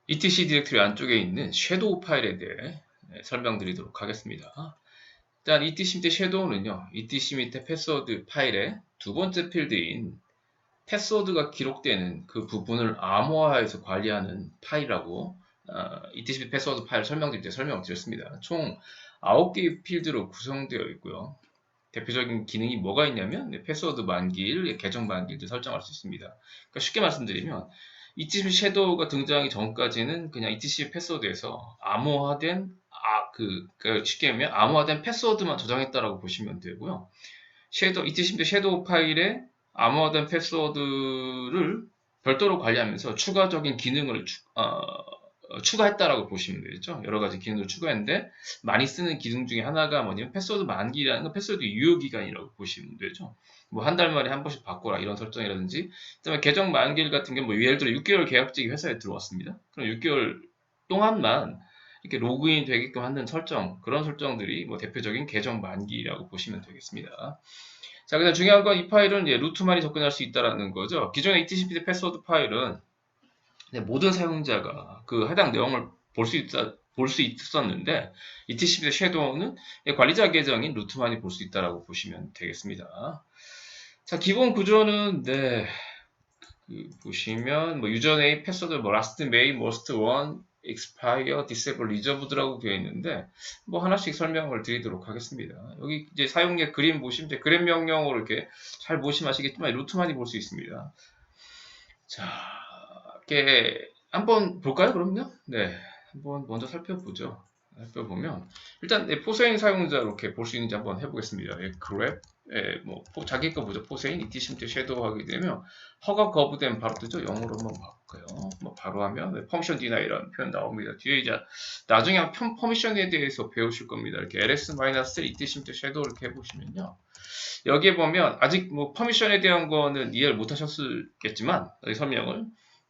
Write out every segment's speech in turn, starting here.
etc 디렉토리 안쪽에 있는 섀도우 파일에 대해 설명드리도록 하겠습니다. 일단 etc 밑에 섀도우는요, etc 밑에 패스워드 파일의 두 번째 필드인 패스워드가 기록되는 그 부분을 암호화해서 관리하는 파일이라고 etc 밑에 패스워드 파일 설명드릴 때 설명을 드렸습니다. 총 9개의 필드로 구성되어 있고요. 대표적인 기능이 뭐가 있냐면 패스워드 만기일, 계정 만기일도 설정할 수 있습니다. 그러니까 쉽게 말씀드리면 etc 섀도우가 등장하기 전까지는 그냥 etc 패스워드에서 암호화된 쉽게 하면 암호화된 패스워드만 저장했다라고 보시면 되고요. etc 섀도우 파일에 암호화된 패스워드를 별도로 관리하면서 추가적인 기능을 추가했다라고 보시면 되겠죠. 여러 가지 기능을 추가했는데 많이 쓰는 기능 중에 하나가 뭐냐면 패스워드 만기라는 건 패스워드 유효 기간이라고 보시면 되죠. 뭐 한 달 만에 한 번씩 바꿔라 이런 설정이라든지, 그다음에 계정 만기일 같은 경우 뭐 예를 들어 6개월 계약직이 회사에 들어왔습니다. 그럼 6개월 동안만 이렇게 로그인 되게끔 하는 설정, 그런 설정들이 뭐 대표적인 계정 만기라고 보시면 되겠습니다. 자, 그다음 중요한 건 이 파일은 루트만이 접근할 수 있다라는 거죠. 기존의 HTTP 패스워드 파일은 모든 사용자가 그 해당 내용을 볼 수 있었는데 etc 섀도우는 관리자 계정인 루트만이 볼 수 있다라고 보시면 되겠습니다. 자, 기본 구조는 보시면 뭐 유저네임, 패스워드, 뭐 last, may, most, one, expire, disable, reserved라고 되어 있는데 뭐 하나씩 설명을 드리도록 하겠습니다. 여기 이제 사용자 그림 보시면 이제 그램 명령으로 이렇게 잘 보시면 아시겠지만 루트만이 볼 수 있습니다. 자, 이렇게 한번 볼까요? 그럼요. 네, 한번 먼저 살펴보죠. 살펴보면 일단 포세인 사용자 이렇게 볼 수 있는지 한번 해보겠습니다. grep, 뭐 자기 거 보죠. 포세인 etc 섀도우 하게 되면 허가 거부되면 바로 뜨죠. 영어로 한번 바꿔요. 뭐 바로 하면 퍼미션 디나 이런 표현 나옵니다. 뒤에 이제 나중에 퍼미션에 대해서 배우실 겁니다. 이렇게 ls-etc 섀도우 이렇게 해보시면요. 여기에 보면 아직 뭐 퍼미션에 대한 거는 이해를 못 하셨겠지만 설명을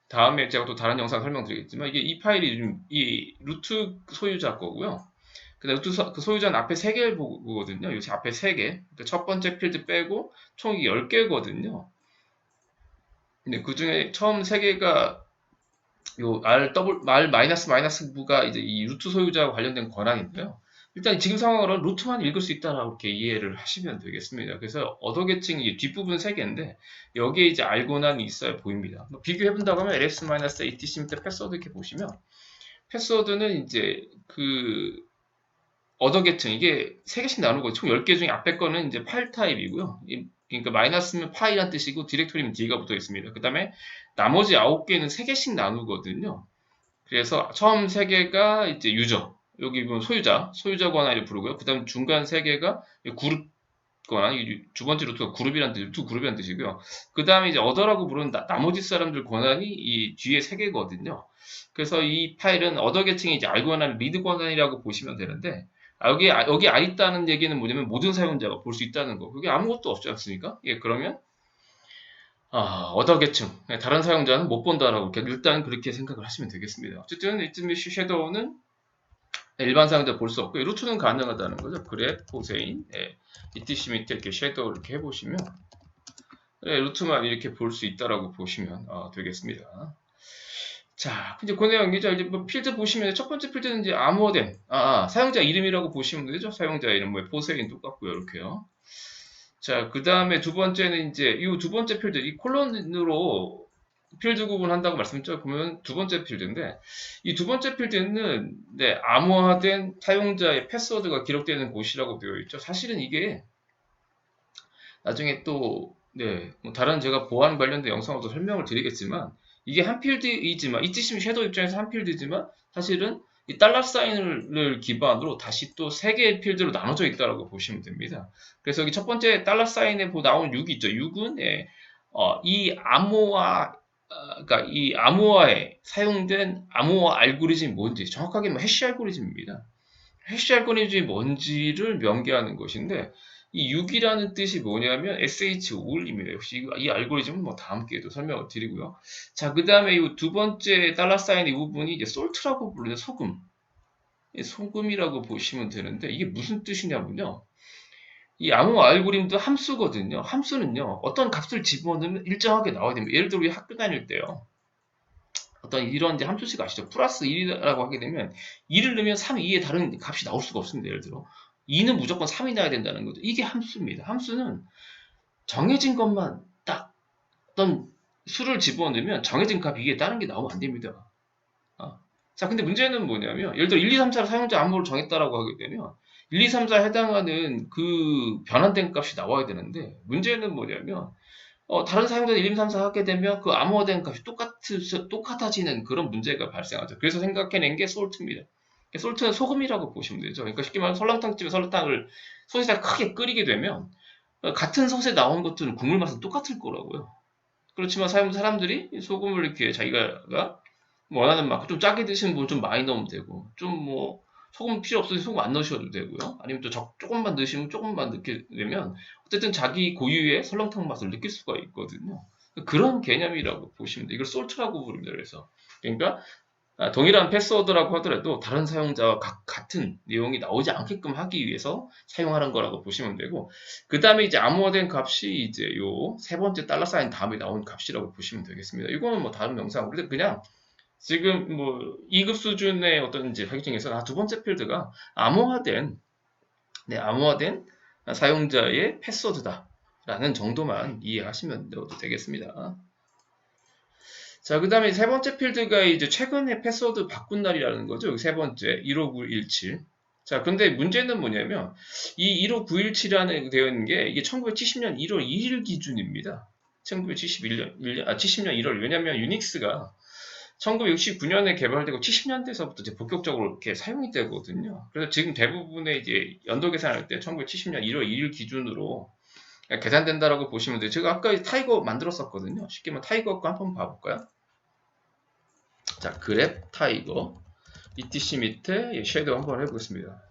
다음에 제가 또 다른 영상 설명드리겠지만 이게 이 파일이 이 루트 소유자 거고요. 근데 루트 그 소유자는 앞에 3개를 보거든요. 여기 앞에 3개. 그러니까 첫 번째 필드 빼고 총 10개거든요. 근데 그 중에 처음 3개가 요 R 마이너스 부가 이제 이 루트 소유자와 관련된 권한인데요. 일단 지금 상황으로 루트만 읽을 수 있다라고 이렇게 이해를 하시면 되겠습니다. 그래서 어도 계층이 뒷부분 3개인데 여기에 이제 R 권한이 있어야 보입니다. 비교해 본다고 하면 ls-etc 밑에 패스워드 이렇게 보시면 패스워드는 이제 그 어도 계층 이게 3개씩 나누고 총 10개 중에 앞에 거는 이제 파일 타입이고요. 그러니까 마이너스면 파일이란 뜻이고 디렉토리면 D가 붙어 있습니다. 그 다음에 나머지 9개는 3개씩 나누거든요. 그래서 처음 3개가 이제 유저, 여기 보면 소유자 권한을 부르고요. 그 다음 중간 3개가 그룹 권한, 두 번째 루트가 그룹이란 뜻이고요. 그 다음에 이제 어더라고 부르는 나머지 사람들 권한이 이 뒤에 3개거든요. 그래서 이 파일은 어더 계층이 이제 R 권한, 리드 권한이라고 보시면 되는데, 여기 안 있다는 얘기는 뭐냐면 모든 사용자가 볼 수 있다는 거. 그게 아무것도 없지 않습니까? 예, 그러면 어더 계층, 다른 사용자는 못 본다라고 일단 그렇게 생각을 하시면 되겠습니다. 어쨌든 이쯤에 섀도우는 일반 사용자 볼 수 없고 루트는 가능하다는 거죠. 그래, 포세인, etc 밑에 이렇게 섀도우 이렇게 해보시면 루트만 이렇게 볼 수 있다라고 보시면 되겠습니다. 자, 이제 그 내용이죠. 이제 뭐 필드 보시면 첫 번째 필드는 이제 암호화된 사용자 이름이라고 보시면 되죠. 사용자 이름 뭐 포세인 똑같고요, 이렇게요. 자, 그 다음에 두 번째는 이제 이 두 번째 필드, 이 콜론으로 필드 구분한다고 말씀드렸죠. 그러면 두 번째 필드인데 이 두 번째 필드는 암호화된 사용자의 패스워드가 기록되는 곳이라고 되어 있죠. 사실은 이게 나중에 또 뭐 다른 제가 보안 관련된 영상으로도 설명을 드리겠지만 이게 한 필드이지만 etc 섀도우 입장에서 한 필드지만 사실은 이 달러 사인을 기반으로 다시 또 3개의 필드로 나눠져 있다고 보시면 됩니다. 그래서 여기 첫 번째 달러 사인에 나오는 6이 있죠. 6은 이 그러니까 이 암호화에 사용된 암호화 알고리즘이 뭔지, 정확하게 뭐 해시 알고리즘입니다. 해시 알고리즘이 뭔지를 명기하는 것인데 이 6이라는 뜻이 뭐냐면 SHOL입니다. 역시 이 알고리즘은 뭐 다음 기회에도 설명을 드리고요. 자, 그 다음에 이 두 번째 달러 사인 이 부분이 이제 솔트라고 부르는 소금. 소금이라고 보시면 되는데 이게 무슨 뜻이냐면요. 이 암호 알고리즘도 함수거든요. 함수는요, 어떤 값을 집어넣으면 일정하게 나와야 됩니다. 예를 들어 우리 학교 다닐 때요. 어떤 이런 이제 함수식 아시죠? 플러스 1이라고 하게 되면 2를 넣으면 3 2의 다른 값이 나올 수가 없습니다. 예를 들어 2는 무조건 3이 나야 된다는 거죠. 이게 함수입니다. 함수는 정해진 것만 딱 어떤 수를 집어넣으면 정해진 값 이게 다른 게 나오면 안 됩니다. 자, 근데 문제는 뭐냐면 예를 들어 1, 2, 3, 4로 사용자 암호를 정했다라고 하게 되면 1, 2, 3, 4에 해당하는 그 변환된 값이 나와야 되는데 문제는 뭐냐면 다른 사용자는 1, 2, 3, 4 하게 되면 그 암호화된 값이 똑같아지는 그런 문제가 발생하죠. 그래서 생각해낸 게 솔트입니다. 솔트는 소금이라고 보시면 되죠. 그러니까 쉽게 말하면 설렁탕집에 설렁탕을 솥에다 크게 끓이게 되면 같은 솥에 나온 것들은 국물 맛은 똑같을 거라고요. 그렇지만 사람들이 소금을 이렇게 자기가 원하는 만큼 좀 짜게 드시는 분은 좀 많이 넣으면 되고 좀 뭐 소금 필요 없으면 소금 안 넣으셔도 되고요. 아니면 또 조금만 넣으시면 조금만 넣게 되면 어쨌든 자기 고유의 설렁탕 맛을 느낄 수가 있거든요. 그런 개념이라고 보시면 돼요. 이걸 솔트라고 부릅니다. 그러니까 동일한 패스워드라고 하더라도 다른 사용자와 같은 내용이 나오지 않게끔 하기 위해서 사용하는 거라고 보시면 되고 그 다음에 이제 암호화된 값이 이제 요 세 번째 달러 사인 다음에 나온 값이라고 보시면 되겠습니다. 이거는 뭐 다른 영상 우리도 그냥 지금 뭐 2급 수준의 어떤 이제 자격 중에서 두 번째 필드가 암호화된 사용자의 패스워드다라는 정도만 이해하시면 되겠습니다. 자, 그 다음에 세 번째 필드가 이제 최근에 패스워드 바꾼 날이라는 거죠. 세 번째 15917. 자, 근데 문제는 뭐냐면 이 15917이라는 되어 있는 게 이게 1970년 1월 1일 기준입니다. 70년 1월. 왜냐면 유닉스가 1969년에 개발되고 70년대서부터 이제 본격적으로 이렇게 사용이 되거든요. 그래서 지금 대부분의 이제 연도 계산할 때 1970년 1월 1일 기준으로 계산된다라고 보시면 돼요. 제가 아까 타이거 만들었었거든요. 쉽게 말하면 타이거 거 한번 봐볼까요? 자, 그랩 타이거 ETC 밑에 섀도우 한번 해보겠습니다.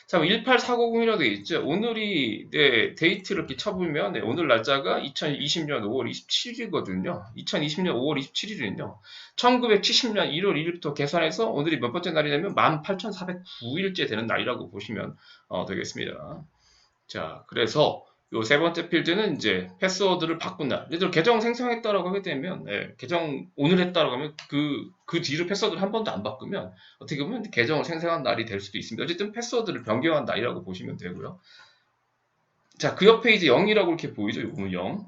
자, 18490이라고 되어 있죠. 오늘이 데이트를 이렇게 쳐보면 오늘 날짜가 2020년 5월 27일이거든요. 2020년 5월 27일은요. 1970년 1월 1일부터 계산해서 오늘이 몇 번째 날이냐면 18,409일째 되는 날이라고 보시면 되겠습니다. 자, 그래서 요 세 번째 필드는 이제 패스워드를 바꾼 날. 예를 들어 계정 생성했다라고 하게 되면, 계정 오늘 했다라고 하면 그 뒤로 패스워드를 한 번도 안 바꾸면 어떻게 보면 계정을 생성한 날이 될 수도 있습니다. 어쨌든 패스워드를 변경한 날이라고 보시면 되고요. 자, 그 옆에 이제 0이라고 이렇게 보이죠? 요거는 0.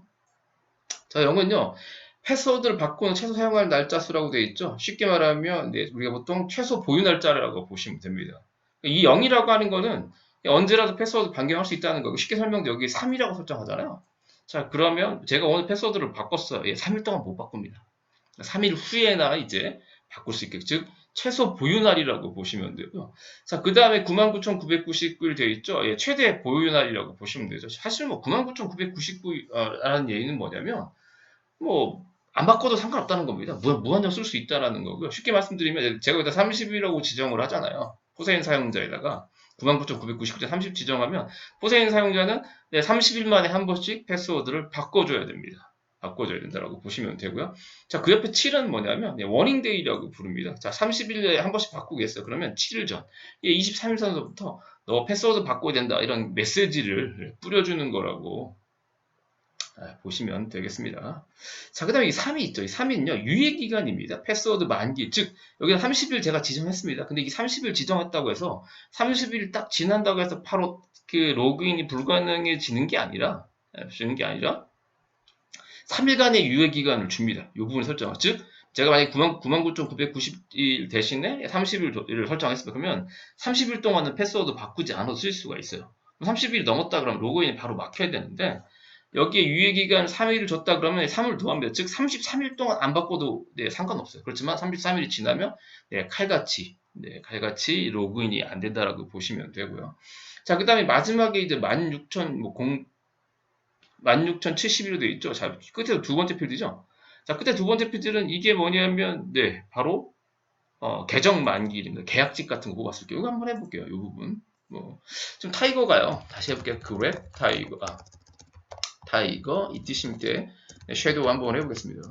자, 0은요. 패스워드를 바꾸는 최소 사용할 날짜 수라고 되어 있죠. 쉽게 말하면 우리가 보통 최소 보유 날짜라고 보시면 됩니다. 이 0이라고 하는 거는 언제라도 패스워드 변경할 수 있다는 거고 쉽게 설명도 여기 3이라고 설정하잖아요. 자, 그러면 제가 오늘 패스워드를 바꿨어요. 3일 동안 못 바꿉니다. 3일 후에나 이제 바꿀 수 있게 즉 최소 보유날이라고 보시면 되고요. 자, 그 다음에 99,999일 되어 있죠. 최대 보유날이라고 보시면 되죠. 사실 뭐 99,999라는 얘기는 뭐냐면 뭐 안 바꿔도 상관없다는 겁니다. 무한정 쓸 수 있다는 거고요. 쉽게 말씀드리면 제가 여기다 30이라고 지정을 하잖아요. 포세인 사용자에다가 99,999자 30 지정하면 포세인 사용자는 30일 만에 한 번씩 패스워드를 바꿔줘야 됩니다. 바꿔줘야 된다고 보시면 되고요. 자, 그 옆에 7은 뭐냐면 워닝데이라고 부릅니다. 자, 30일에 한 번씩 바꾸겠어요. 그러면 7일 전, 23일 전부터 너 패스워드 바꿔야 된다 이런 메시지를 뿌려주는 거라고 보시면 되겠습니다. 자, 그 다음에 이 3이 있죠. 이 3위는요, 유예기간입니다. 패스워드 만기. 즉, 여기는 30일 제가 지정했습니다. 근데 이게 30일 지정했다고 해서 30일 딱 지난다고 해서 바로 그 로그인이 불가능해지는 게 아니라 3일간의 유예기간을 줍니다. 이 부분을 설정하죠. 즉, 제가 만약에 99,990일 대신에 30일을 설정했습니다. 그러면 30일 동안은 패스워드 바꾸지 않아도 쓸 수가 있어요. 30일이 넘었다 그러면 로그인이 바로 막혀야 되는데 여기에 유예기간 3일을 줬다 그러면 3을 더합니다. 즉 33일 동안 안 바꿔도 상관없어요. 그렇지만 33일이 지나면 칼같이 로그인이 안 된다라고 보시면 되고요. 자, 그 다음에 마지막에 이제 16,071로 되어 있죠. 자, 끝에 두 번째 필드죠. 자, 끝에 두 번째 필드는 이게 뭐냐면 바로 계정 만기일입니다. 계약직 같은 거 뽑았을 게요. 이거 한번 해볼게요. 이 부분. 좀 타이거가요. 다시 해볼게요. 그랩 타이거 ETC 밑에 섀도우 한번 해보겠습니다.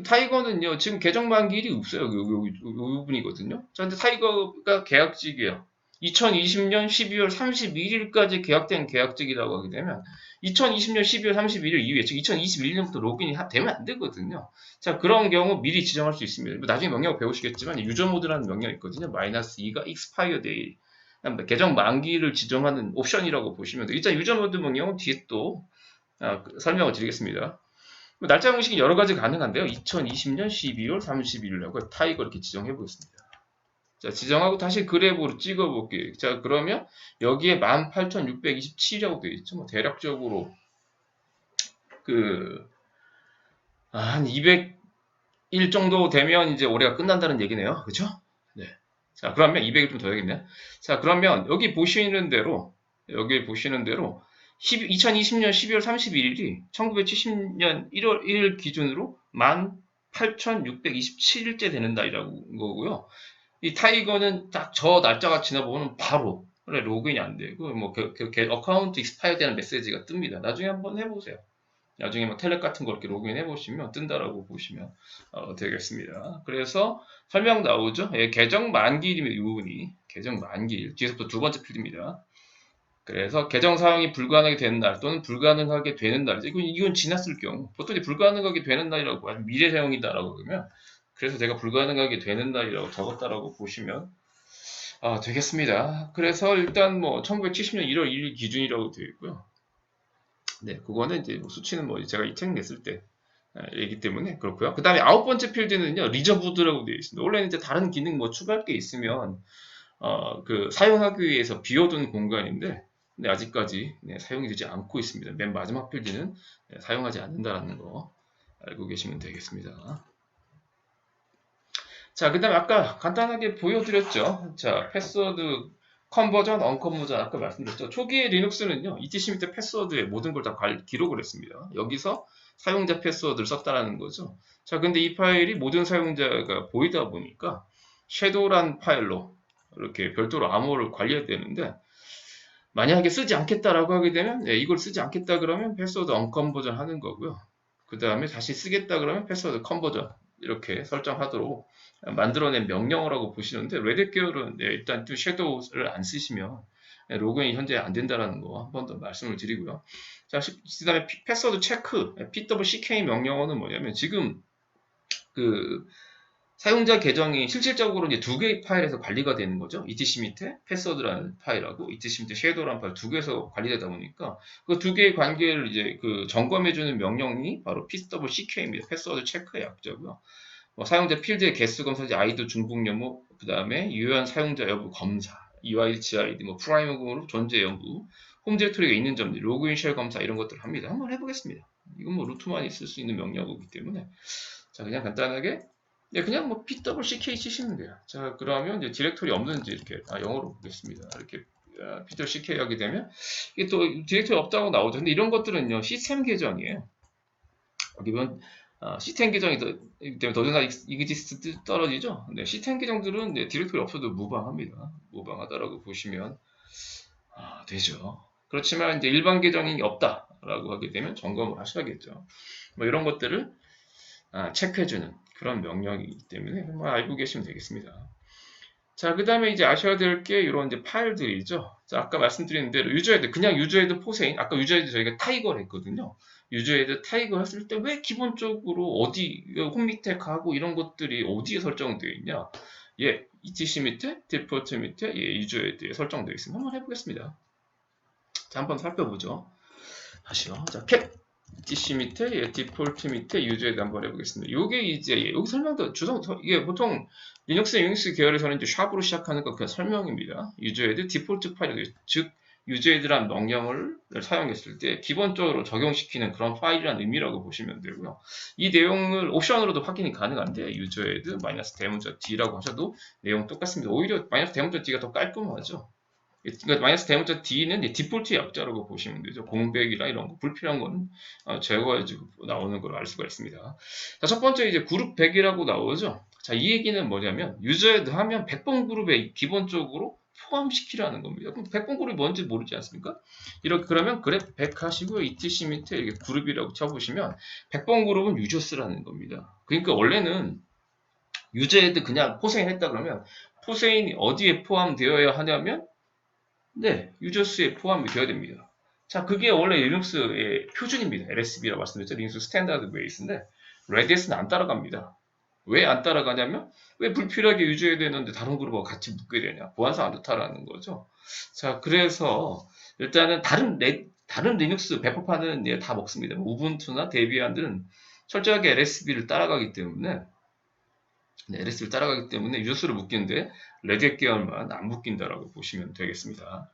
타이거는요 지금 계정 만기일이 없어요. 요 부분이거든요. 자, 근데 타이거가 계약직이에요. 2020년 12월 31일까지 계약된 계약직이라고 하게 되면 2020년 12월 31일 이후에, 즉 2021년부터 로그인이 되면 안 되거든요. 자, 그런 경우 미리 지정할 수 있습니다. 나중에 명령 배우시겠지만 유저 모드라는 명령이 있거든요. -2가 expire day, 계정 만기를 지정하는 옵션이라고 보시면 돼요. 일단 유저 모드 명령은 뒤에 또 설명을 드리겠습니다. 날짜 공식이 여러 가지 가능한데요. 2020년 12월 31일이라고 타이거 이렇게 지정해 보겠습니다. 자, 지정하고 다시 그래프로 찍어 볼게요. 자, 그러면 여기에 18,627이라고 되어 있죠. 뭐 대략적으로 한 200일 정도 되면 이제 올해가 끝난다는 얘기네요. 그죠? 네. 자, 그러면 200일 좀 더 되겠네. 자, 그러면 여기 보시는 대로 2020년 12월 31일이 1970년 1월 1일 기준으로 18,627일째 되는 날이라고 거고요. 이 타이거는 딱 저 날짜가 지나보면 바로 로그인이 안 되고 어카운트 익스파이어 되는 메시지가 뜹니다. 나중에 한번 해보세요. 나중에 뭐 텔레 같은 거 이렇게 로그인 해보시면 뜬다라고 보시면 되겠습니다. 그래서 설명 나오죠? 예, 계정 만기일입니다. 이 부분이 계정 만기일 뒤에서부터 두 번째 필드입니다. 그래서 계정 사용이 불가능하게 되는 날 또는 불가능하게 되는 날, 이건 지났을 경우 보통 불가능하게 되는 날이라고 아주 미래 사용이다라고 그러면, 그래서 제가 불가능하게 되는 날이라고 적었다라고 보시면 되겠습니다. 그래서 일단 뭐 1970년 1월 1일 기준이라고 되어 있고요. 네, 그거는 이제 수치는 뭐 제가 이 책 냈을 때 얘기 때문에 그렇고요. 그 다음에 아홉 번째 필드는요, 리저브드라고 되어 있습니다. 원래는 이제 다른 기능 뭐 추가할 게 있으면 사용하기 위해서 비워둔 공간인데, 근데 아직까지 사용이 되지 않고 있습니다. 맨 마지막 필드는 사용하지 않는다라는 거 알고 계시면 되겠습니다. 자, 그 다음에 아까 간단하게 보여드렸죠. 자, 패스워드 컨버전, 언컨버전 아까 말씀드렸죠. 초기에 리눅스는요, etc 밑에 패스워드에 모든 걸 다 기록을 했습니다. 여기서 사용자 패스워드를 썼다라는 거죠. 자, 근데 이 파일이 모든 사용자가 보이다 보니까 섀도우란 파일로 이렇게 별도로 암호를 관리해야 되는데, 만약에 쓰지 않겠다라고 하게 되면 이걸 쓰지 않겠다 그러면 패스워드 언컨버전 하는 거고요. 그 다음에 다시 쓰겠다 그러면 패스워드 컨버전 이렇게 설정하도록 만들어낸 명령어라고 보시는데, 레딧 계열은 일단 또 섀도우를 안 쓰시면 로그인이 현재 안 된다라는 거 한 번 더 말씀을 드리고요. 자, 그 다음에 패스워드 체크 PWCK 명령어는 뭐냐면, 지금 사용자 계정이 실질적으로 이제 두 개의 파일에서 관리가 되는 거죠. etc 밑에 패스워드라는 파일하고 etc 밑에 섀도우라는 파일 두 개에서 관리되다 보니까 그 두 개의 관계를 이제 점검해주는 명령이 바로 pwck입니다. 패스워드 체크의 약자고요. 사용자 필드의 개수 검사지, 아이디 중복 여부, 그 다음에 유효한 사용자 여부 검사, UID, GID, 프라이머로 존재 여부, 홈 디렉토리가 있는 점들, 로그인 쉘 검사 이런 것들을 합니다. 한번 해보겠습니다. 이건 뭐 루트만 있을 수 있는 명령어이기 때문에, 자, 그냥 간단하게 그냥 뭐 pwck 치시면 돼요. 자, 그러면 이제 디렉토리 없는지 이렇게 영어로 보겠습니다. 이렇게 pwck 하게 되면 이게 또 디렉토리 없다고 나오죠. 근데 이런 것들은요, 시스템 계정이에요. 여기 보면 시스템 계정이 때문에 더जना exist 떨어지죠. 네, 시스템 계정들은 디렉토리 없어도 무방합니다. 무방하다라고 보시면 되죠. 그렇지만 이제 일반 계정이 없다라고 하게 되면 점검을 하셔야겠죠. 뭐 이런 것들을 체크해주는 그런 명령이기 때문에 알고 계시면 되겠습니다. 자, 그 다음에 이제 아셔야 될 게 이런 이제 파일들이죠. 자, 아까 말씀드린 대로 유저헤드, 그냥 유저헤드 포세인, 아까 유저헤드 저희가 타이거를 했거든요. 유저헤드 타이거 했을 때 왜 기본적으로 어디, 홈 밑에 가고 이런 것들이 어디에 설정되어 있냐? etc 밑에, 디폴트 밑에, 유저헤드에 설정되어 있습니다. 한번 해보겠습니다. 자, 한번 살펴보죠. 다시요. 자, 캡 etc 밑에 디폴트 밑에 유저헤드 한번 해보겠습니다. 요게 이제 여기 설명도 이게 보통 리눅스, 유닉스 계열에서는 이제 샵으로 시작하는 거 그냥 설명입니다. 유저헤드 디폴트 파일, 즉 유저헤드란 명령을 사용했을 때 기본적으로 적용시키는 그런 파일이라는 의미라고 보시면 되고요. 이 내용을 옵션으로도 확인이 가능한데, 유저헤드 -대문자-d라고 하셔도 내용 똑같습니다. 오히려 -대문자-d가 더 깔끔하죠. 그러니까 -대문자-d는 디폴트 약자라고 보시면 되죠. 공백이나 이런 거 불필요한 건 제거해주고 나오는 걸 알 수가 있습니다. 자, 첫 번째 이제 그룹 100이라고 나오죠. 자, 이 얘기는 뭐냐면 유저헤드 하면 100번 그룹에 기본적으로 포함시키라는 겁니다. 그럼 100번 그룹이 뭔지 모르지 않습니까? 이렇게 그러면 그랩 100 하시고요. etc 밑에 이렇게 그룹이라고 쳐보시면 100번 그룹은 유저스라는 겁니다. 그러니까 원래는 유저헤드 그냥 포세인 했다 그러면 포세인이 어디에 포함되어야 하냐면 유저스에 포함이 되어야 됩니다. 자, 그게 원래 리눅스의 표준입니다. LSB라고 말씀드렸죠. 리눅스 스탠다드 베이스인데 레디스는 안 따라갑니다. 왜 안 따라가냐면 왜 불필요하게 유지해야 되는데 다른 그룹하고 같이 묶게 되냐. 보안상 안 좋다라는 거죠. 자, 그래서 일단은 다른 리눅스 배포판은 다 먹습니다. 우분투나 데비안들은 철저하게 LSB를 따라가기 때문에 LSB를 따라가기 때문에 유저수를 묶이는데 레드 계열만 안 묶인다라고 보시면 되겠습니다.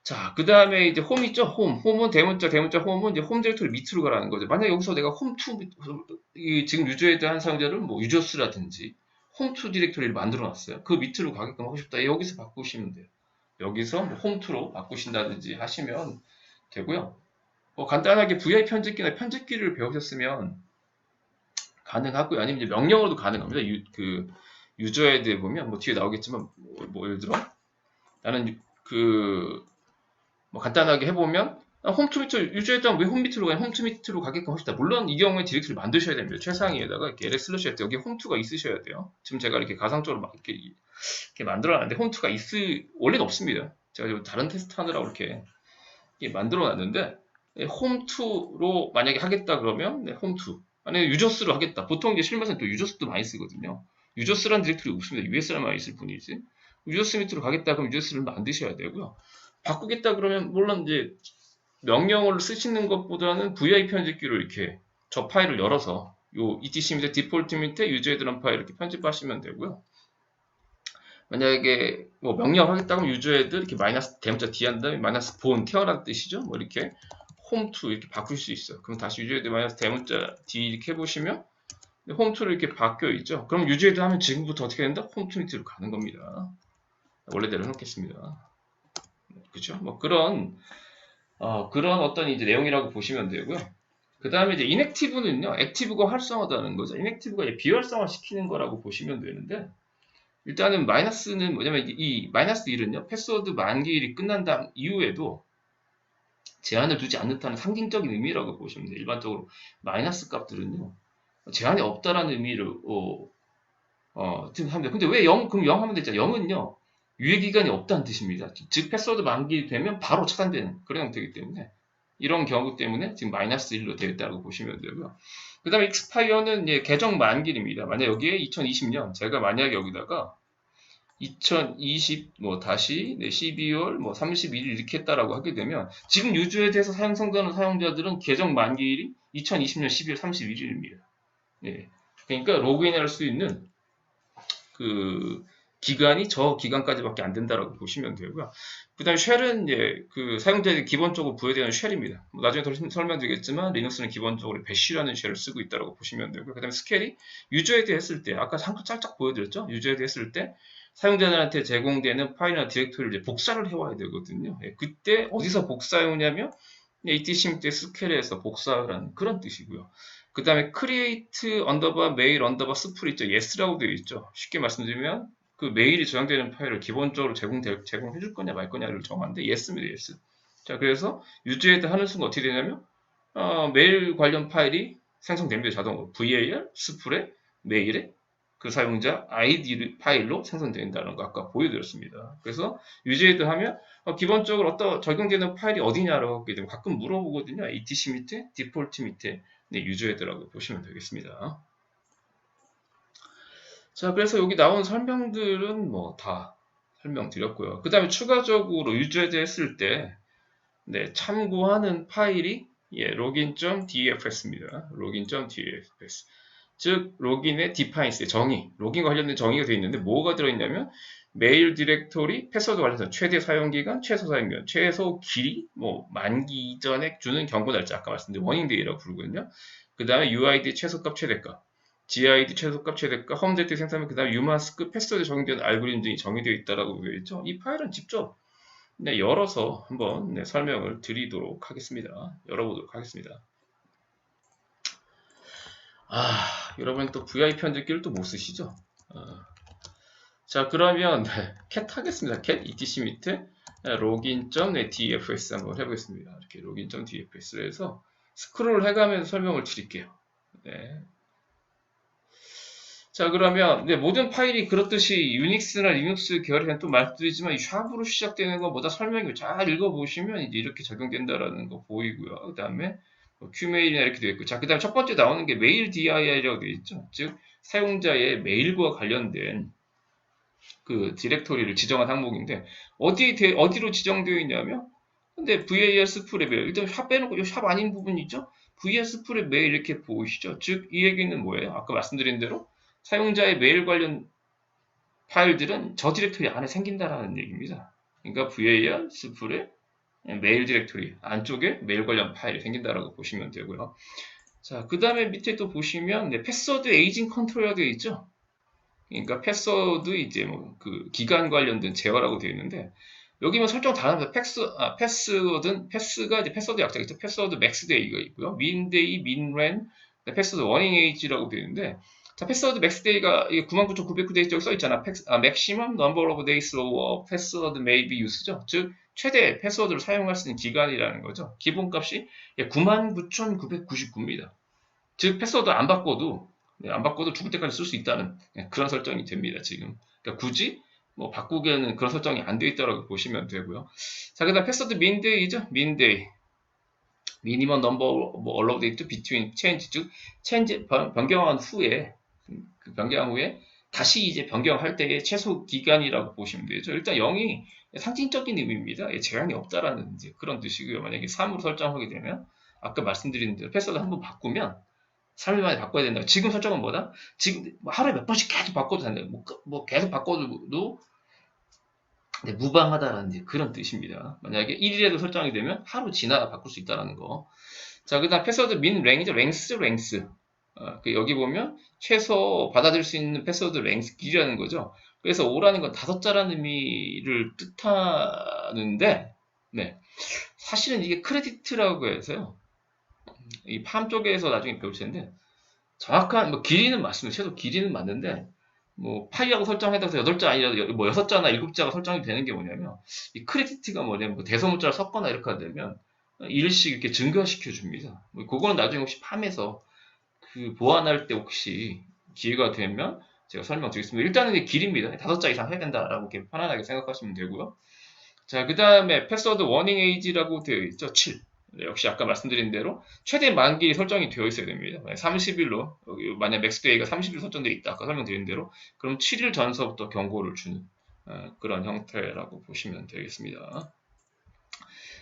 자, 그 다음에 이제 홈 있죠? 홈은 대문자, 홈은 이제 홈 디렉토리 밑으로 가라는 거죠. 만약 여기서 내가 홈2, 지금 유저헤드 한 사용자를 뭐 유저스라든지 홈2 디렉토리를 만들어 놨어요. 그 밑으로 가게끔 하고 싶다. 여기서 바꾸시면 돼요. 여기서 뭐 홈2로 바꾸신다든지 하시면 되고요. 뭐 간단하게 VI 편집기나 편집기를 배우셨으면 가능하고요. 아니면 이제 명령으로도 가능합니다. 유저헤드에 보면 뭐 뒤에 나오겠지만 뭐 예를 들어 나는 뭐 간단하게 해보면 홈2 밑으로 유저했다면 왜 홈 밑으로 가냐 홈2 밑으로 가게끔 합시다. 물론 이 경우에 디렉토리를 만드셔야 됩니다. 최상위에다가 이렇게 ls/f 여기 홈2가 있으셔야 돼요. 지금 제가 이렇게 가상적으로 막 이렇게 만들어놨는데 홈2가 원래는 없습니다. 제가 지금 다른 테스트 하느라고 이렇게 만들어놨는데 홈2로 만약에 하겠다 그러면 홈2 만약에 유저스로 하겠다. 보통 이제 실무에서는 또 유저스도 많이 쓰거든요. 유저스라는 디렉토리 없습니다. US라만 있을 뿐이지. 유저스 밑으로 가겠다 그럼 유저스를 만드셔야 되고요. 바꾸겠다 그러면 물론 이제 명령어를 쓰시는 것보다는 VI 편집기로 이렇게 저 파일을 열어서 요 etc 밑에 디폴트 밑에 유저헤드란 파일 이렇게 편집하시면 되고요. 만약에 뭐 명령 하겠다 하면 유저헤드 이렇게 마이너스 대문자 D 한 다음에 마이너스 본 태어난 뜻이죠. 뭐 이렇게 홈2 이렇게 바꿀 수 있어요. 그럼 다시 유저헤드 마이너스 대문자 D 이렇게 해보시면 홈2로 이렇게 바뀌어 있죠. 그럼 유저헤드 하면 지금부터 어떻게 된다? 홈2 밑으로 가는 겁니다. 원래대로 해놓겠습니다. 그죠? 뭐 그런 어떤 이제 내용이라고 보시면 되고요. 그 다음에 이제 인액티브는요, 액티브가 활성화하다는 거죠. 인액티브가 비활성화 시키는 거라고 보시면 되는데, 일단은 마이너스는 뭐냐면 이 마이너스 1은요, 패스워드 만기일이 끝난 다음 이후에도 제한을 두지 않는다는 상징적인 의미라고 보시면 돼요. 일반적으로 마이너스 값들은요, 제한이 없다라는 의미를, 지금 합니다. 근데 왜 0, 그럼 0 하면 되죠. 0은요, 유예기간이 없다는 뜻입니다. 즉 패스워드 만기되면 바로 차단되는 그런 형태이기 때문에 이런 경우 때문에 지금 마이너스 1로 되어 있다고 보시면 되고요. 그 다음에 익스파이어는 계정 만기입니다. 만약 여기에 2020년 제가 만약에 여기다가 2020 뭐 다시 12월 뭐 31일 이렇게 했다라고 하게 되면 지금 유저에 대해서 사용성하는 사용자들은 계정 만기일이 2020년 12월 31일입니다. 예. 그러니까 로그인할 수 있는 기간이 저 기간까지밖에 안 된다라고 보시면 되고요. 그 다음에 쉘은 사용자에게 기본적으로 부여되는 쉘입니다. 나중에 더 설명드리겠지만 리눅스는 기본적으로 배쉬라는 쉘을 쓰고 있다고 보시면 되고요. 그 다음에 스케일이 유저헤드 했을 때 아까 잠깐 짤짝 보여드렸죠? 유저헤드 했을 때 사용자들한테 제공되는 파일이나 디렉토리를 복사를 해와야 되거든요. 그때 어디서 복사해오냐면 etc 때 스케일에서 복사하라는 그런 뜻이고요. 그 다음에 create 언더바 메일 언더바 스프리 있죠. yes라고 되어 있죠. 쉽게 말씀드리면 그 메일이 저장되는 파일을 기본적으로 제공해 줄 거냐 말 거냐를 정하는데 yes입니다. yes. 자, 그래서 유저헤드 하는 순간 어떻게 되냐면 메일 관련 파일이 생성됩니다. 자동으로 var 스프레 메일에 그 사용자 ID 파일로 생성된다는 거 아까 보여드렸습니다. 그래서 유저헤드 하면 기본적으로 어떤 적용되는 파일이 어디냐라고 하게 되면 가끔 물어보거든요. etc 밑에 디폴트 밑에 유저헤드라고 보시면 되겠습니다. 자, 그래서 여기 나온 설명들은 뭐 다 설명드렸고요. 그 다음에 추가적으로 유저헤드 했을 때 참고하는 파일이 login.dfs입니다. login.dfs. 즉 로긴의 디파인스 정의, 로긴과 관련된 정의가 되어 있는데 뭐가 들어있냐면 메일 디렉토리, 패스워드 관련해서 최대 사용기간, 최소 사용기간, 최소 길이, 뭐 만기 이전에 주는 경고 날짜 아까 말씀드린 워닝데이라고 부르거든요. 그 다음에 UID 최소값 최대값, GID 최소값 최대값, 홈데이터 생성하면 그 다음에 유마스크, 패스워드 적용되는 알고리즘 등이 정의되어 있다고 되어 있죠. 이 파일은 직접 열어서 한번 설명을 드리도록 하겠습니다. 열어보도록 하겠습니다. 여러분 또 VI 편집기를 또 못 쓰시죠? 자, 그러면 cat 하겠습니다. cat etc 밑에 login.dfs 한번 해보겠습니다. 이렇게 login.dfs를 해서 스크롤 해가면서 설명을 드릴게요. 네. 자, 그러면 모든 파일이 그렇듯이 유닉스나 리눅스 계열에는 또 말씀드리지만 이 샵으로 시작되는 것보다 설명을 잘 읽어보시면 이제 이렇게 적용된다라는 거 보이고요. 그 다음에 Q메일이나 이렇게 되어 있고, 자, 그 다음에 첫 번째 나오는 게 메일 DIR이라고 되어 있죠. 즉 사용자의 메일과 관련된 그 디렉토리를 지정한 항목인데 어디로 지정되어 있냐면, 근데 var 스프레 메일 일단 샵 빼놓고 이 샵 아닌 부분 있죠. var 스프레 메일 이렇게 보이시죠. 즉 이 얘기는 뭐예요? 아까 말씀드린 대로 사용자의 메일 관련 파일들은 저 디렉토리 안에 생긴다라는 얘기입니다. 그러니까 var 스프레 메일 디렉토리 안쪽에 메일 관련 파일이 생긴다라고 보시면 되고요. 자, 그 다음에 밑에 또 보시면 패스워드 에이징 컨트롤이라고 되어 있죠. 그러니까 패스워드 이제 뭐 그 기간 관련된 제어라고 되어 있는데 여기면 설정 다 합니다. 패스가 이제 패스워드 약자겠죠. 패스워드 맥스데이가 있고요. 민데이, 민렌, 패스워드 워닝 에이지라고 되어 있는데, 자, 패스워드 맥스데이가 99,909데이 저기 써 있잖아. maximum number of days of password may be used죠. 즉 최대 패스워드를 사용할 수 있는 기간이라는 거죠. 기본값이 99,999입니다. 즉 패스워드 안 바꿔도 죽을 때까지 쓸 수 있다는 그런 설정이 됩니다. 지금 그러니까 굳이 뭐 바꾸기에는 그런 설정이 안 되어 있다고 보시면 되고요. 자, 그다음 패스워드 민데이죠. 민데이 미니멈 넘버 뭐 allowed date between change, 즉 change 변경한 후에 변경한 후에 다시 이제 변경할 때의 최소 기간이라고 보시면 되죠. 일단 0이 상징적인 의미입니다. 제한이 없다라는 이제 그런 뜻이고요. 만약에 3으로 설정하게 되면 아까 말씀드린 대로 패스워드 한번 바꾸면 3일 만에 바꿔야 된다. 지금 설정은 뭐다? 지금 하루에 몇 번씩 계속 바꿔도 된다. 뭐 계속 바꿔도 무방하다라는 그런 뜻입니다. 만약에 1일에도 설정이 되면 하루 지나 바꿀 수 있다는 거. 자, 그 다음 패스워드 민 랭이죠. 랭스. 여기 보면 최소 받아들일 수 있는 패스워드 랭스 길이라는 거죠. 그래서 5라는 건 5자라는 의미를 뜻하는데, 네. 사실은 이게 크레디트라고 해서요. 이 팜 쪽에서 나중에 배울 텐데, 정확한 뭐 길이는 맞습니다. 최소 길이는 맞는데 뭐 파이하고 설정해서 8자 아니라 뭐 6자나 7자가 설정이 되는 게 뭐냐면 이 크레디트가 뭐냐면 뭐 대소문자를 섞거나 이렇게 되면 일씩 이렇게 증가시켜 줍니다. 뭐 그거는 나중에 혹시 팜에서 그 보완할 때 혹시 기회가 되면 제가 설명드리겠습니다. 일단은 이 길입니다. 5자 이상 해야 된다라고 이렇게 편안하게 생각하시면 되고요. 자, 그 다음에 패스워드 워닝 에이지라고 되어 있죠. 7. 네, 역시 아까 말씀드린 대로 최대 만기 설정이 되어 있어야 됩니다. 30일로 만약 맥스데이가 30일 설정되어 있다. 아까 설명드린 대로 그럼 7일 전서부터 경고를 주는 그런 형태라고 보시면 되겠습니다.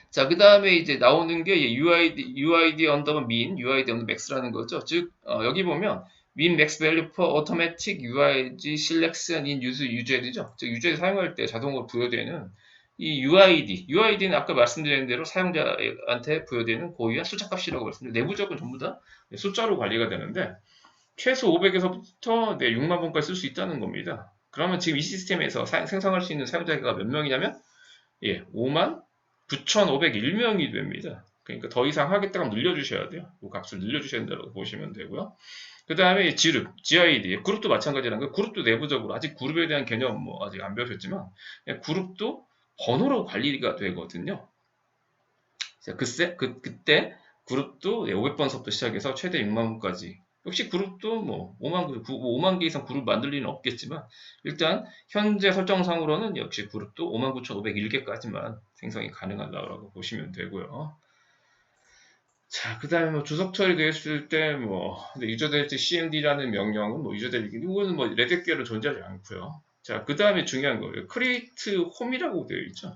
자, 그 다음에 이제 나오는 게 UID 언더바 min, UID 언더 max라는 거죠. 즉 여기 보면 min max value for automatic UID selection in useed죠. 즉 useed 사용할 때 자동으로 부여되는 이 UID는 아까 말씀드린 대로 사용자한테 부여되는 고유한 숫자값이라고 말씀드렸는데 내부적으로 전부 다 숫자로 관리가 되는데 최소 500에서부터 6만 번까지 쓸 수 있다는 겁니다. 그러면 지금 이 시스템에서 생성할 수 있는 사용자가 몇 명이냐면 5만 9,501명이 됩니다. 그러니까 더 이상 하겠다고 하면 늘려주셔야 돼요. 그 값을 늘려주셔야 된다고 보시면 되고요. 그 다음에 GID, 그룹도 마찬가지라는 거예요. 그룹도 내부적으로 아직 그룹에 대한 개념 뭐 아직 안 배우셨지만 그룹도 번호로 관리가 되거든요. 그때 그룹도 500번서부터 시작해서 최대 6만 번까지. 역시 그룹도 뭐 5만 개 이상 그룹 만들 리는 없겠지만 일단 현재 설정상으로는 역시 그룹도 59,501개까지만 생성이 가능하다고 보시면 되고요. 자, 그 다음에 뭐 주석 처리되었을 때 유저데이트 cmd라는 명령은 유저데이트 이거는 레드개로 존재하지 않고요. 자, 그 다음에 중요한 거예요. create home이라고 되어 있죠.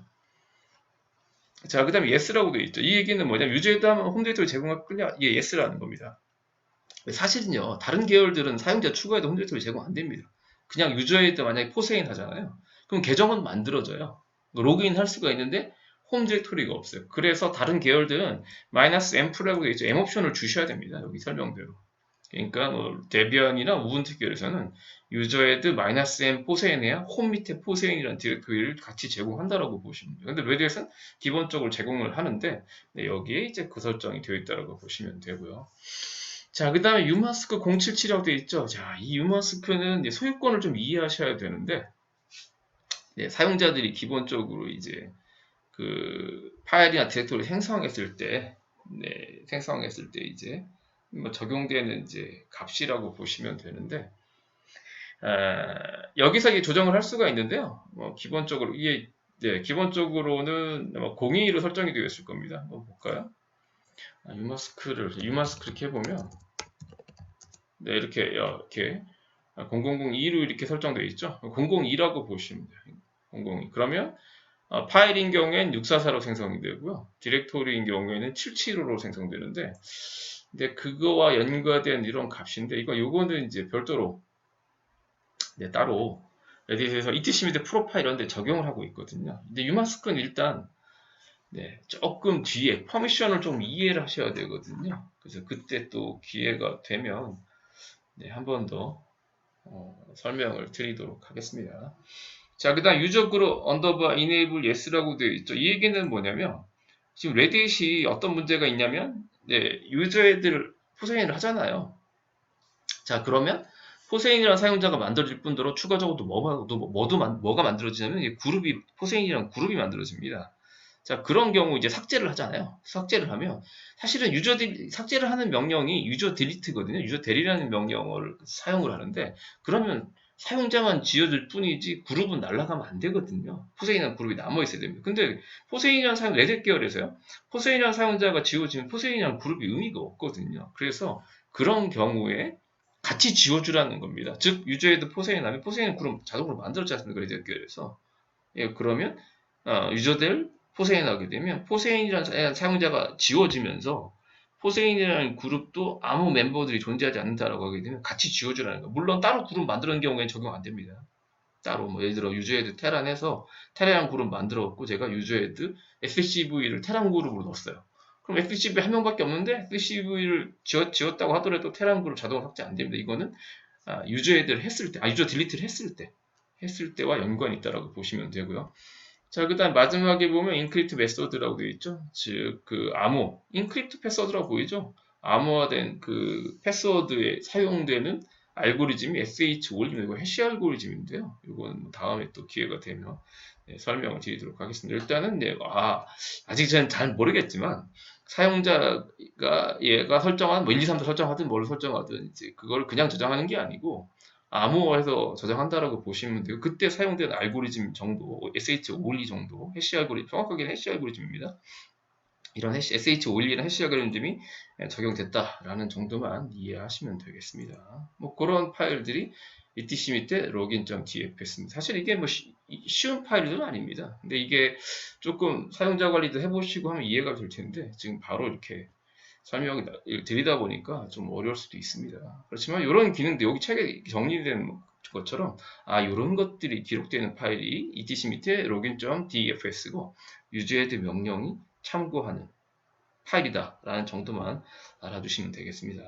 자, 그 다음에 yes라고 되어 있죠. 이 얘기는 뭐냐면 유저에다 홈 데이터를 제공할 거냐? yes라는 겁니다. 사실은요, 다른 계열들은 사용자 추가해도 홈 데이터를 제공 안 됩니다. 그냥 유저에다 만약에 포세인 하잖아요. 그럼 계정은 만들어져요. 로그인 할 수가 있는데 홈 디렉토리가 없어요. 그래서 다른 계열들은 -m프라고 되어 있죠. m 옵션을 주셔야 됩니다. 여기 설명대로. 그러니까 데비안이나 우분투 계열에서는 유저헤드 -m 포세인해야 홈 밑에 포세인이라는 디렉토리를 같이 제공한다라고 보시면 돼요. 근데 레드햇은 기본적으로 제공을 하는데 여기에 이제 그 설정이 되어 있다고 보시면 되고요. 자, 그 다음에 유마스크 077이라고 되어 있죠. 자, 이 유마스크는 소유권을 좀 이해하셔야 되는데 사용자들이 기본적으로 이제 그 파일이나 디렉토리를 생성했을 때 이제 적용되는 이제 값이라고 보시면 되는데 여기서 이제 조정을 할 수가 있는데요. 기본적으로 이게 기본적으로는 아마 022로 설정이 되어 있을 겁니다. 한번 볼까요? 유마스크를 이렇게 해보면 이렇게 0002로 이렇게 설정되어 있죠. 002라고 보시면 돼요. 002. 그러면 파일인 경우에는 644로 생성이 되고요. 디렉토리인 경우에는 775로 생성되는데, 근데 그거와 연관된 이런 값인데, 요거는 이제 별도로 따로 레딧에서 etc 밑에 프로파일 이런 데 적용을 하고 있거든요. 근데 유마스크는 일단 조금 뒤에 퍼미션을 좀 이해를 하셔야 되거든요. 그래서 그때 또 기회가 되면 한 번 더 설명을 드리도록 하겠습니다. 자, 그 다음 유저 그룹 언더바 enable yes라고 되어 있죠. 이 얘기는 뭐냐면 지금 레딧이 어떤 문제가 있냐면 유저 애들 포세인을 하잖아요. 자, 그러면 포세인이라는 사용자가 만들어질 뿐더러 추가적으로 뭐가 만들어지냐면 포세인이라는 그룹이 만들어집니다. 자, 그런 경우 이제 삭제를 하잖아요. 삭제를 하면 사실은 유저들이 삭제를 하는 명령이 유저 딜리트거든요. 유저 델이라는 명령을 사용을 하는데 그러면 사용자만 지워질 뿐이지 그룹은 날아가면 안 되거든요. 포세인이라는 그룹이 남아 있어야 됩니다. 근데 포세인이라는 레딧 계열에서요. 포세인이라는 사용자가 지워지면 포세인이라는 그룹이 의미가 없거든요. 그래서 그런 경우에 같이 지워주라는 겁니다. 즉 유저헤드 포세인 하면 포세인 그룹 자동으로 만들어지 않습니까? 레딧 계열에서. 그러면 유저들 포세인 하게 되면 포세인이라는 사용자가 지워지면서 포세인이라는 그룹도 아무 멤버들이 존재하지 않는다라고 하게 되면 같이 지워주라는 거예요. 물론 따로 그룹 만드는 경우에는 적용 안 됩니다. 따로 예를 들어 유저헤드 테란해서 테란 그룹 만들었고 제가 유저헤드 SCV를 테란 그룹으로 넣었어요. 그럼 SCV 한 명밖에 없는데 SCV를 지웠다고 하더라도 테란 그룹 자동으로 삭제 안 됩니다. 이거는 유저헤드를 했을 때, 유저 딜리트를 했을 때와 연관이 있다라고 보시면 되고요. 자, 그 다음 마지막에 보면 인크립트 메소드라고 되어 있죠. 즉, 암호, 인크립트 패스워드라고 보이죠? 암호화된 패스워드에 사용되는 알고리즘이 SH5이고 이거 해시 알고리즘인데요. 이건 다음에 또 기회가 되면 설명을 드리도록 하겠습니다. 일단은 아직 저는 잘 모르겠지만 사용자가 얘가 설정한 1, 2, 3도 설정하든 뭘 설정하든 이제 그걸 그냥 저장하는 게 아니고 암호화해서 저장한다라고 보시면 돼요. 그때 사용된 알고리즘 정도, SH512 정도, 해시 알고리즘, 정확하게는 해시 알고리즘입니다. 이런 SH512는 해시 알고리즘이 적용됐다라는 정도만 이해하시면 되겠습니다. 그런 파일들이 etc 밑에 login.dfs입니다. 사실 이게 쉬운 파일들은 아닙니다. 근데 이게 조금 사용자 관리도 해보시고 하면 이해가 될 텐데 지금 바로 이렇게 설명을 드리다 보니까 좀 어려울 수도 있습니다. 그렇지만 이런 기능도 여기 책에 정리된 것처럼 이런 것들이 기록되는 파일이 etc 밑에 login.dfs고 유저헤드 명령이 참고하는 파일이다 라는 정도만 알아두시면 되겠습니다.